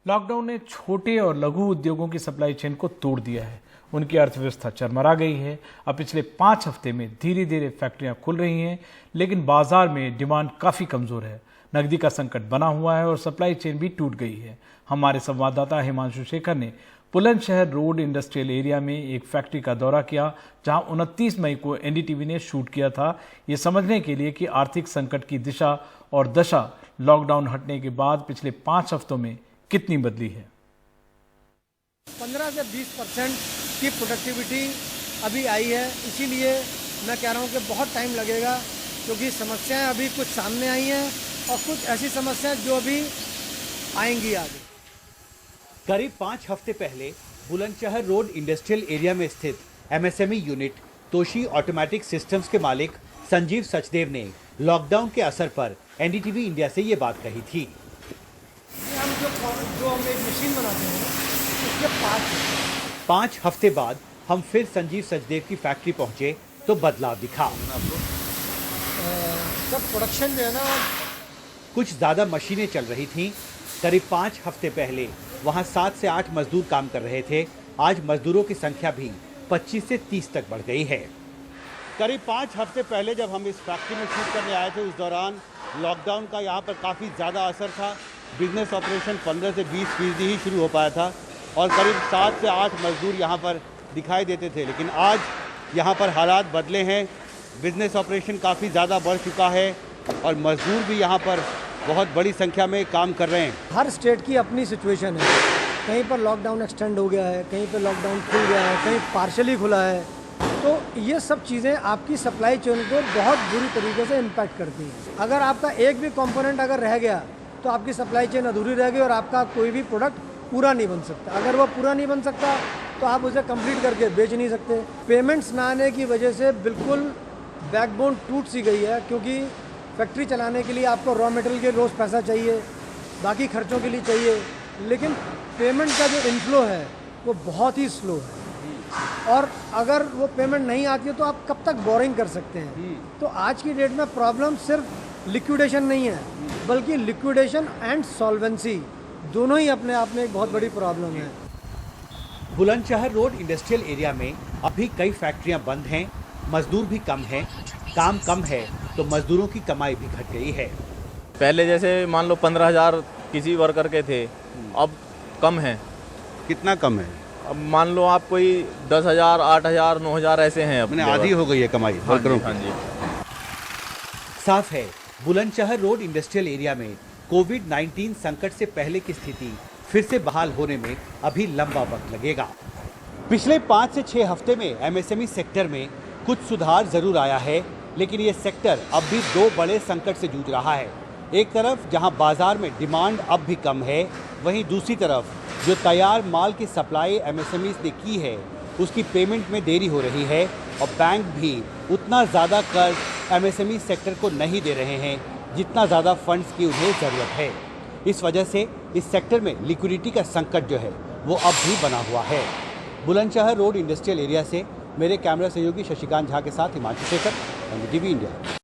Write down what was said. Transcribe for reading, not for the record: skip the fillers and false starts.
Lockdown ने छोटे और लघु उद्योगों की सप्लाई चेन को तोड़ दिया है। उनकी अर्थव्यवस्था चरमरा गई है। अब पिछले 5 हफ्ते में धीरे धीरे फैक्ट्रियां खुल रही हैं, लेकिन बाजार में डिमांड काफ़ी कमज़ोर है। नकदी का संकट बना हुआ है और सप्लाई चेन भी टूट गई है। हमारे संवाददाता हिमांशु शेखर ने बुलंदशहर रोड इंडस्ट्रियल एरिया में एक फैक्ट्री का दौरा किया, जहां 29 मई को एनडीटीवी ने शूट किया था, ये समझने के लिए कि आर्थिक संकट की दिशा और दशा लॉकडाउन हटने के बाद पिछले 5 हफ्तों में कितनी बदली है। 15 से 20% की प्रोडक्टिविटी अभी आई है। इसीलिए मैं कह रहा हूँ कि बहुत टाइम लगेगा, क्योंकि समस्याएं अभी कुछ सामने आई हैं और कुछ ऐसी समस्याएं जो अभी आएंगी आगे। करीब 5 हफ्ते पहले बुलंदशहर रोड इंडस्ट्रियल एरिया में स्थित MSME unit Toshi automatic systems के मालिक संजीव सचदेव ने लॉकडाउन के असर पर एनडीटीवी इंडिया से ये बात कही थी। हम जो हम एक मशीन बनाते हैं उसके 5 हफ्ते बाद हम फिर संजीव सचदेव की फैक्ट्री पहुंचे तो बदलाव दिखा। सब प्रोडक्शन जो है ना, कुछ ज्यादा मशीनें चल रही थीं। करीब 5 हफ्ते पहले वहां 7 से 8 मजदूर काम कर रहे थे। आज मजदूरों की संख्या भी 25 से 30 तक बढ़ गई है। करीब 5 हफ्ते पहले जब हम इस फैक्ट्री में शूट करने आए थे, उस दौरान लॉकडाउन का यहाँ पर काफ़ी ज़्यादा असर था। बिजनेस ऑपरेशन 15 से 20% ही शुरू हो पाया था और करीब 7 से 8 मजदूर यहाँ पर दिखाई देते थे। लेकिन आज यहाँ पर हालात बदले हैं। बिजनेस ऑपरेशन काफ़ी ज़्यादा बढ़ चुका है और मजदूर भी यहाँ पर बहुत बड़ी संख्या में काम कर रहे हैं। हर स्टेट की अपनी सिचुएशन है। कहीं पर लॉकडाउन एक्सटेंड हो गया है, कहीं पर लॉकडाउन खुल गया है, कहीं पार्शली खुला है। तो ये सब चीज़ें आपकी सप्लाई चेन को बहुत बुरी तरीके से इम्पैक्ट करती हैं। अगर आपका एक भी कंपोनेंट अगर रह गया तो आपकी सप्लाई चेन अधूरी रह गई और आपका कोई भी प्रोडक्ट पूरा नहीं बन सकता। अगर वो पूरा नहीं बन सकता तो आप उसे कंप्लीट करके बेच नहीं सकते। पेमेंट्स ना आने की वजह से बिल्कुल बैकबोन टूट सी गई है, क्योंकि फैक्ट्री चलाने के लिए आपको रॉ मटेरियल के रोज़ पैसा चाहिए, बाकी खर्चों के लिए चाहिए, लेकिन पेमेंट का जो इनफ्लो है वो बहुत ही स्लो है। और अगर वो पेमेंट नहीं आती है तो आप कब तक बोरिंग कर सकते हैं। तो आज की डेट में प्रॉब्लम सिर्फ लिक्विडेशन नहीं है, बल्कि लिक्विडेशन एंड सॉल्वेंसी दोनों ही अपने आप में एक बहुत बड़ी प्रॉब्लम है। बुलंदशहर रोड इंडस्ट्रियल एरिया में अभी कई फैक्ट्रियां बंद हैं, मजदूर भी कम हैं। काम कम है तो मजदूरों की कमाई भी घट गई है। पहले जैसे मान लो 15,000 किसी वर्कर के थे, अब कम है। कितना कम है? अब मान लो आप कोई 10,000, 8,000, 9,000 ऐसे हैं। अपने आधी हो गई है कमाई वर्करों हाँ जी। साफ है, बुलंदशहर रोड इंडस्ट्रियल एरिया में कोविड-19 संकट से पहले की स्थिति फिर से बहाल होने में अभी लंबा वक्त लगेगा। पिछले 5 से 6 हफ्ते में एमएसएमई सेक्टर में कुछ सुधार जरूर आया है, लेकिन ये सेक्टर अब भी 2 बड़े संकट से जूझ रहा है। एक तरफ जहां बाजार में डिमांड अब भी कम है, वहीं दूसरी तरफ जो तैयार माल की सप्लाई एमएसएमई ने की है उसकी पेमेंट में देरी हो रही है और बैंक भी उतना ज़्यादा कर्ज एमएसएमई सेक्टर को नहीं दे रहे हैं जितना ज़्यादा फंड्स की उन्हें ज़रूरत है। इस वजह से इस सेक्टर में लिक्विडिटी का संकट जो है वो अब भी बना हुआ है। बुलंदशहर रोड इंडस्ट्रियल एरिया से मेरे कैमरा सहयोगी शशिकांत झा के साथ हिमांशु शेखर, एनडीटीवी इंडिया।